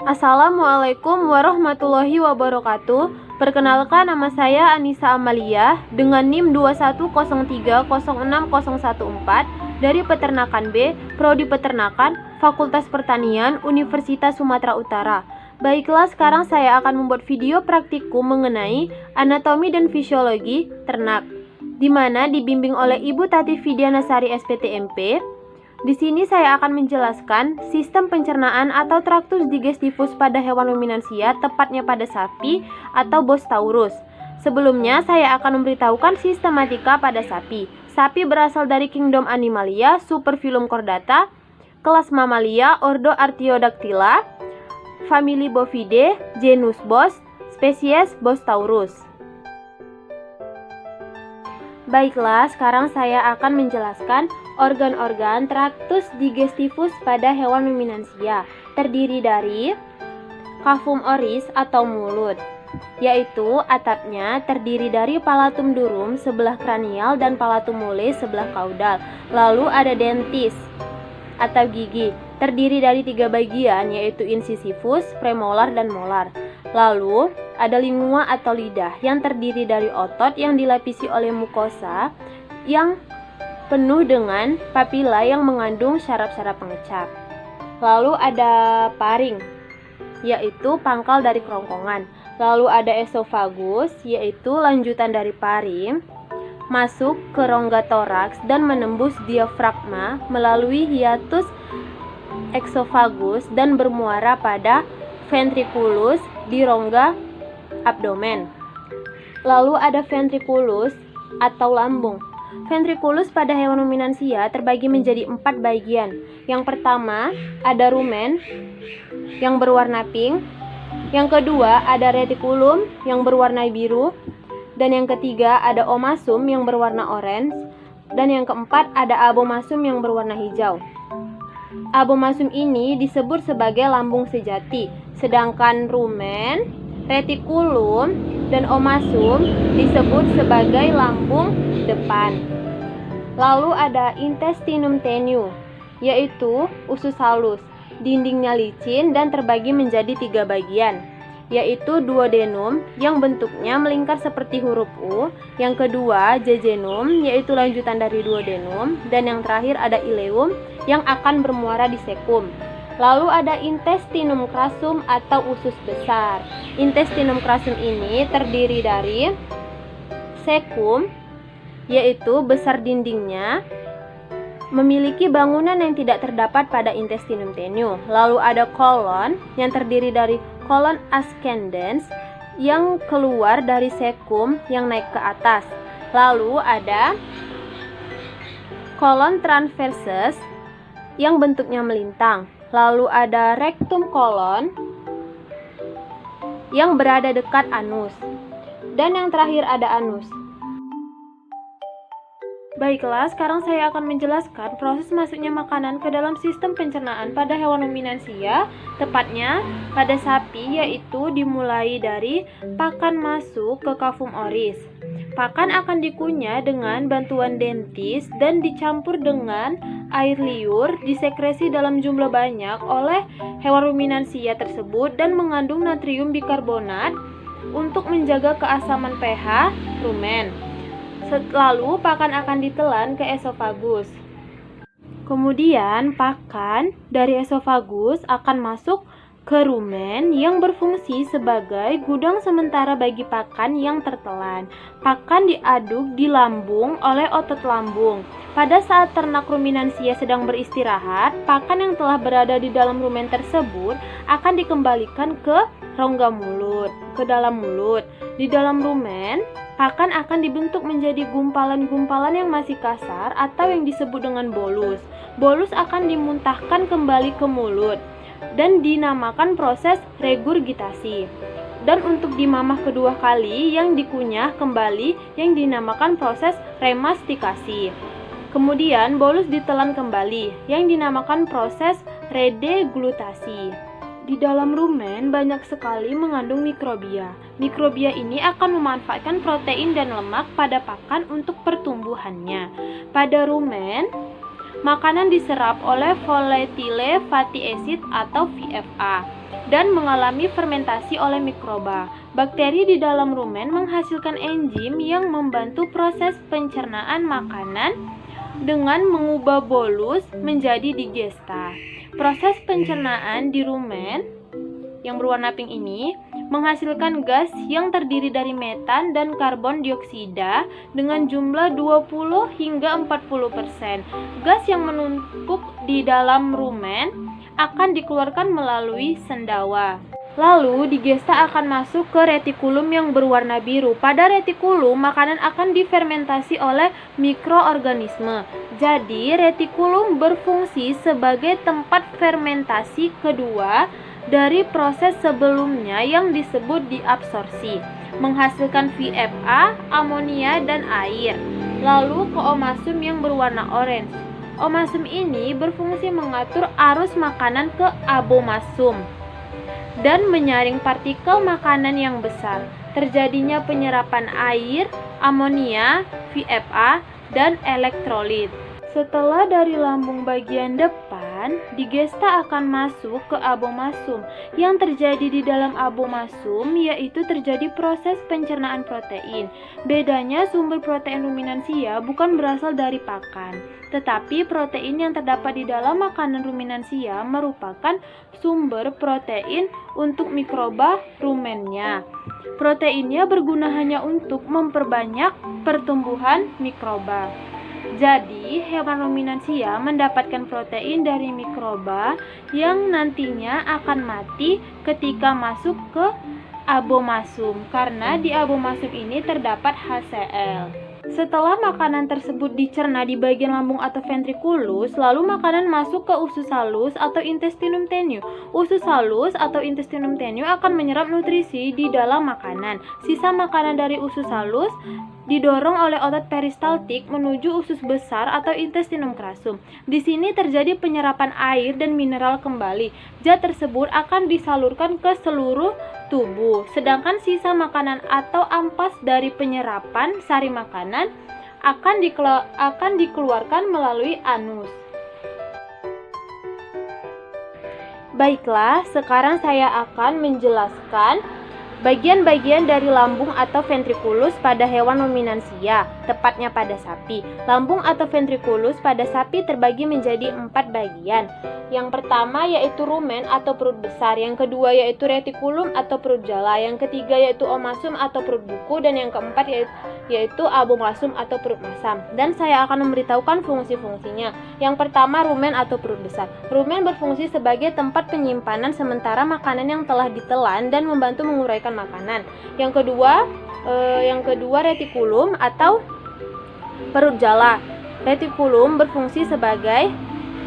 Assalamualaikum warahmatullahi wabarakatuh. Perkenalkan, nama saya Anissa Amalia dengan NIM 2103060114 dari Peternakan B, Prodi Peternakan, Fakultas Pertanian, Universitas Sumatera Utara. Baiklah, sekarang saya akan membuat video praktikum mengenai anatomi dan fisiologi ternak, di mana dibimbing oleh Ibu Tati Fidianasari SPTMP. Di sini saya akan menjelaskan sistem pencernaan atau traktus digestivus pada hewan ruminansia, tepatnya pada sapi atau Bos taurus. Sebelumnya saya akan memberitahukan sistematika pada sapi. Sapi berasal dari kingdom Animalia, superfilum Chordata, kelas Mamalia, ordo Artiodactyla, famili Bovidae, genus Bos, spesies Bos taurus. Baiklah, sekarang saya akan menjelaskan organ-organ traktus digestivus pada hewan ruminansia. Terdiri dari cavum oris atau mulut, yaitu atapnya terdiri dari palatum durum sebelah kranial dan palatum mole sebelah kaudal. Lalu ada dentis atau gigi, terdiri dari 3 bagian, yaitu incisivus, premolar, dan molar. Lalu ada lingua atau lidah yang terdiri dari otot yang dilapisi oleh mukosa yang penuh dengan papila yang mengandung syaraf-syaraf pengecap. Lalu ada paring, yaitu pangkal dari kerongkongan. Lalu ada esofagus, yaitu lanjutan dari paring, masuk ke rongga toraks dan menembus diafragma melalui hiatus eksofagus dan bermuara pada ventriculus di rongga abdomen. Lalu ada ventriculus atau lambung. Ventriculus pada hewan ruminansia terbagi menjadi 4 bagian. Yang pertama ada rumen yang berwarna pink. Yang kedua ada reticulum yang berwarna biru. Dan yang ketiga ada omasum yang berwarna orange. Dan yang keempat ada abomasum yang berwarna hijau. Abomasum ini disebut sebagai lambung sejati, sedangkan rumen, retikulum, dan omasum disebut sebagai lambung depan. Lalu ada intestinum tenue, yaitu usus halus, dindingnya licin dan terbagi menjadi 3 bagian, yaitu duodenum yang bentuknya melingkar seperti huruf U, yang kedua jejunum yaitu lanjutan dari duodenum, dan yang terakhir ada ileum yang akan bermuara di cecum. Lalu ada intestinum crassum atau usus besar. Intestinum crassum ini terdiri dari cecum, yaitu besar dindingnya, memiliki bangunan yang tidak terdapat pada intestinum tenue. Lalu ada colon yang terdiri dari colon ascendens yang keluar dari cecum yang naik ke atas. Lalu ada colon transversus yang bentuknya melintang. Lalu ada rectum colon yang berada dekat anus. Dan yang terakhir ada anus. Baiklah, sekarang saya akan menjelaskan proses masuknya makanan ke dalam sistem pencernaan pada hewan ruminansia, tepatnya pada sapi, yaitu dimulai dari pakan masuk ke cavum oris. Pakan akan dikunyah dengan bantuan dentis dan dicampur dengan air liur, disekresi dalam jumlah banyak oleh hewan ruminansia tersebut dan mengandung natrium bikarbonat untuk menjaga keasaman pH rumen. Lalu pakan akan ditelan ke esofagus. Kemudian pakan dari esofagus akan masuk ke rumen yang berfungsi sebagai gudang sementara bagi pakan yang tertelan. Pakan diaduk di lambung oleh otot lambung. Pada saat ternak ruminansia sedang beristirahat, pakan yang telah berada di dalam rumen tersebut akan dikembalikan ke rongga mulut, ke dalam mulut. Di dalam rumen, pakan akan dibentuk menjadi gumpalan-gumpalan yang masih kasar atau yang disebut dengan bolus. Bolus akan dimuntahkan kembali ke mulut dan dinamakan proses regurgitasi. Dan untuk di mamah kedua kali yang dikunyah kembali yang dinamakan proses remastikasi. Kemudian bolus ditelan kembali yang dinamakan proses redeglutasi. Di dalam rumen banyak sekali mengandung mikrobia. Mikrobia ini akan memanfaatkan protein dan lemak pada pakan untuk pertumbuhannya. Pada rumen makanan diserap oleh volatile fatty acid atau VFA dan mengalami fermentasi oleh mikroba. Bakteri di dalam rumen menghasilkan enzim yang membantu proses pencernaan makanan dengan mengubah bolus menjadi digesta. Proses pencernaan di rumen yang berwarna pink ini menghasilkan gas yang terdiri dari metan dan karbon dioksida dengan jumlah 20 hingga 40%. Gas yang menumpuk di dalam rumen akan dikeluarkan melalui sendawa. Lalu digesta akan masuk ke retikulum yang berwarna biru. Pada retikulum, makanan akan difermentasi oleh mikroorganisme. Jadi, retikulum berfungsi sebagai tempat fermentasi kedua dari proses sebelumnya yang disebut diabsorpsi, menghasilkan VFA, amonia, dan air. Lalu ke omasum yang berwarna orange. Omasum ini berfungsi mengatur arus makanan ke abomasum dan menyaring partikel makanan yang besar. Terjadinya penyerapan air, amonia, VFA, dan elektrolit. Setelah dari lambung bagian depan, digesta akan masuk ke abomasum. Yang terjadi di dalam abomasum yaitu terjadi proses pencernaan protein. Bedanya sumber protein ruminansia bukan berasal dari pakan, tetapi protein yang terdapat di dalam makanan ruminansia merupakan sumber protein untuk mikroba rumennya. Proteinnya berguna hanya untuk memperbanyak pertumbuhan mikroba. Jadi, hewan ruminansia mendapatkan protein dari mikroba yang nantinya akan mati ketika masuk ke abomasum, karena di abomasum ini terdapat HCl. Setelah makanan tersebut dicerna di bagian lambung atau ventriculus, lalu makanan masuk ke usus halus atau intestinum tenue. Usus halus atau intestinum tenue akan menyerap nutrisi di dalam makanan. Sisa makanan dari usus halus didorong oleh otot peristaltik menuju usus besar atau intestinum crassum. Di sini terjadi penyerapan air dan mineral kembali. Zat tersebut akan disalurkan ke seluruh tubuh, sedangkan sisa makanan atau ampas dari penyerapan sari makanan akan dikeluarkan melalui anus. Baiklah, sekarang saya akan menjelaskan bagian-bagian dari lambung atau ventriculus pada hewan ruminansia, tepatnya pada sapi. Lambung atau ventriculus pada sapi terbagi menjadi 4 bagian. Yang pertama yaitu rumen atau perut besar, yang kedua yaitu retikulum atau perut jala, yang ketiga yaitu omasum atau perut buku, dan yang keempat yaitu abomasum atau perut masam. Dan saya akan memberitahukan fungsi-fungsinya. Yang pertama, rumen atau perut besar. Rumen berfungsi sebagai tempat penyimpanan sementara makanan yang telah ditelan dan membantu menguraikan makanan. Yang kedua retikulum atau perut jala. Retikulum berfungsi sebagai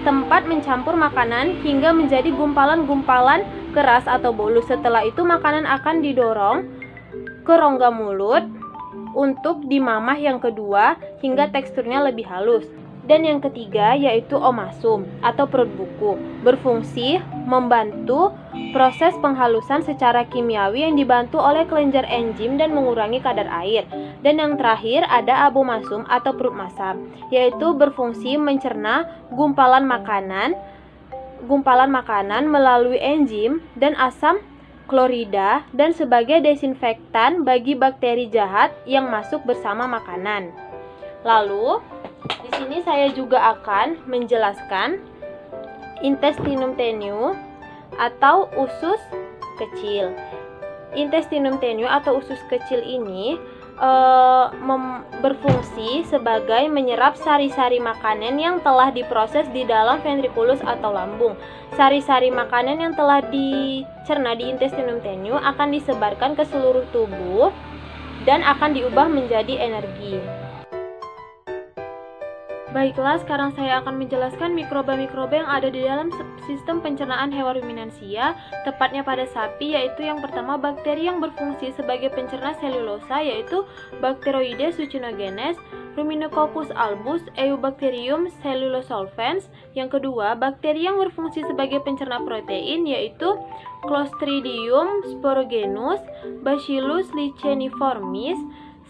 tempat mencampur makanan hingga menjadi gumpalan-gumpalan keras atau bolus. Setelah itu makanan akan didorong ke rongga mulut untuk dimamah yang kedua hingga teksturnya lebih halus. Dan yang ketiga yaitu omasum atau perut buku, berfungsi membantu proses penghalusan secara kimiawi yang dibantu oleh kelenjar enzim dan mengurangi kadar air. Dan yang terakhir ada abomasum atau perut masam, yaitu berfungsi mencerna gumpalan makanan melalui enzim dan asam klorida dan sebagai desinfektan bagi bakteri jahat yang masuk bersama makanan. Lalu di sini saya juga akan menjelaskan intestinum tenue atau usus kecil. Intestinum tenue atau usus kecil ini berfungsi sebagai menyerap sari-sari makanan yang telah diproses di dalam ventriculus atau lambung. Sari-sari makanan yang telah dicerna di intestinum tenue akan disebarkan ke seluruh tubuh dan akan diubah menjadi energi. Baiklah, sekarang saya akan menjelaskan mikroba-mikroba yang ada di dalam sistem pencernaan hewan ruminansia, tepatnya pada sapi, yaitu yang pertama bakteri yang berfungsi sebagai pencerna selulosa, yaitu Bacteroides succinogenes, Ruminococcus albus, Eubacterium cellulosolvens. Yang kedua, bakteri yang berfungsi sebagai pencerna protein, yaitu Clostridium sporogenus, Bacillus licheniformis,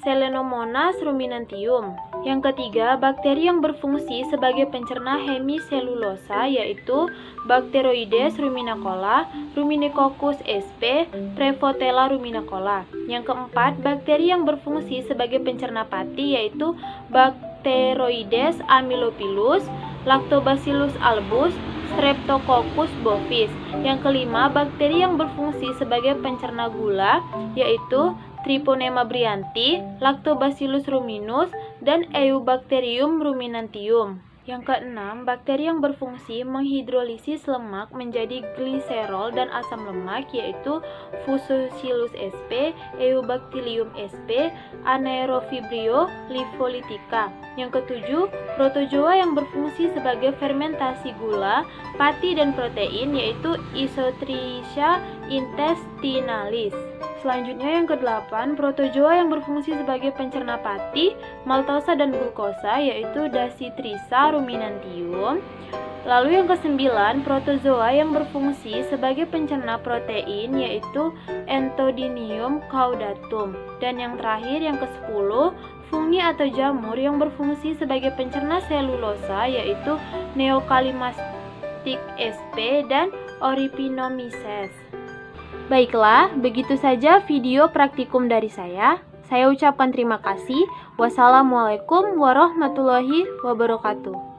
Selenomonas ruminantium. Yang ketiga, bakteri yang berfungsi sebagai pencerna hemiselulosa yaitu Bacteroides ruminicola, Ruminicoccus sp, Prevotella ruminicola. Yang keempat, bakteri yang berfungsi sebagai pencerna pati yaitu Bacteroides amylophilus, Lactobacillus albus, Streptococcus bovis. Yang kelima, bakteri yang berfungsi sebagai pencerna gula yaitu Treponema brianti, Lactobacillus ruminus, dan Eubacterium ruminantium. Yang keenam, bakteri yang berfungsi menghidrolisis lemak menjadi gliserol dan asam lemak yaitu Fusosilus sp, Eubacterium sp, Anaerofibrio lipolytica. Yang ketujuh, protozoa yang berfungsi sebagai fermentasi gula, pati, dan protein yaitu Isotricha intestinalis. Selanjutnya yang kedelapan, protozoa yang berfungsi sebagai pencerna pati, maltosa, dan glukosa yaitu Dasytrisa ruminantium. Lalu yang kesembilan, protozoa yang berfungsi sebagai pencerna protein yaitu Entodymium caudatum. Dan yang terakhir yang ke-10, fungi atau jamur yang berfungsi sebagai pencerna selulosa yaitu Neokalymastic sp dan Orypinomyces. Baiklah, begitu saja video praktikum dari saya. Saya ucapkan terima kasih. Wassalamualaikum warahmatullahi wabarakatuh.